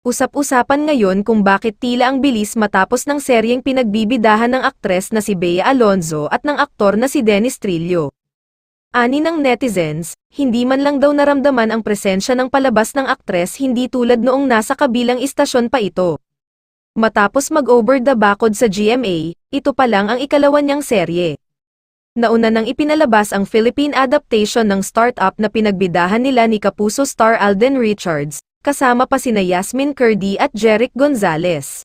Usap-usapan ngayon kung bakit tila ang bilis matapos ng seryeng pinagbibidahan ng aktres na si Bea Alonzo at ng aktor na si Dennis Trillo. Ani ng netizens, hindi man lang daw naramdaman ang presensya ng palabas ng aktres hindi tulad noong nasa kabilang istasyon pa ito. Matapos mag-over the bakod sa GMA, ito pa lang ang ikalawa niyang serye. Nauna nang ipinalabas ang Philippine adaptation ng startup na pinagbidahan nila ni Kapuso star Alden Richards, kasama pa sina Yasmin Curdy at Jeric Gonzalez.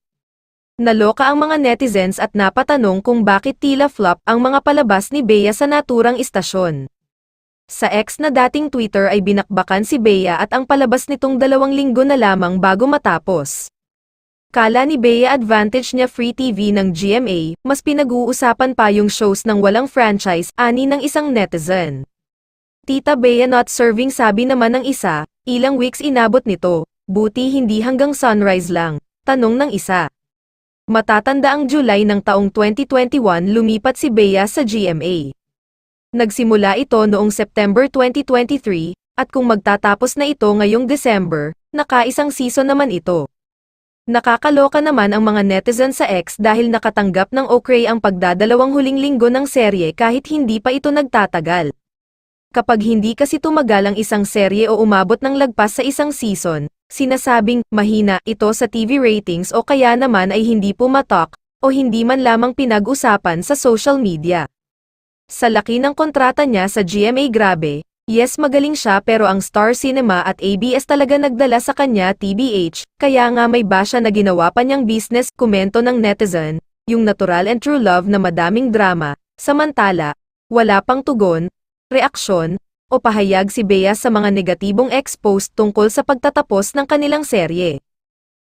Naloka ang mga netizens at napatanong kung bakit tila flop ang mga palabas ni Bea sa naturang istasyon. Sa X na dating Twitter ay binakbakan si Bea at ang palabas nitong 2 linggo na lamang bago matapos. Kala ni Bea advantage niya free TV ng GMA, mas pinag-uusapan pa yung shows ng walang franchise, ani ng isang netizen. Tita Bea not serving sabi naman ng isa, ilang weeks inabot nito, buti hindi hanggang sunrise lang, tanong ng isa. Matatanda ang July ng taong 2021 lumipat si Bea sa GMA. Nagsimula ito noong September 2023, at kung magtatapos na ito ngayong December, nakaisang season naman ito. Nakakaloka naman ang mga netizen sa X dahil nakatanggap ng okay ang pagdadalawang huling linggo ng serye kahit hindi pa ito nagtatagal. Kapag hindi kasi tumagal ang isang serye o umabot ng lagpas sa isang season, sinasabing mahina ito sa TV ratings o kaya naman ay hindi pumatok o hindi man lamang pinag-usapan sa social media. Sa laki ng kontrata niya sa GMA grabe, yes magaling siya pero ang Star Cinema at ABS talaga nagdala sa kanya TBH, kaya nga may basya na ginawa pa niyang business, komento ng netizen, yung natural and true love na madaming drama, samantala, wala pang tugon, reaksyon, o pahayag si Bea sa mga negatibong ex-post tungkol sa pagtatapos ng kanilang serye.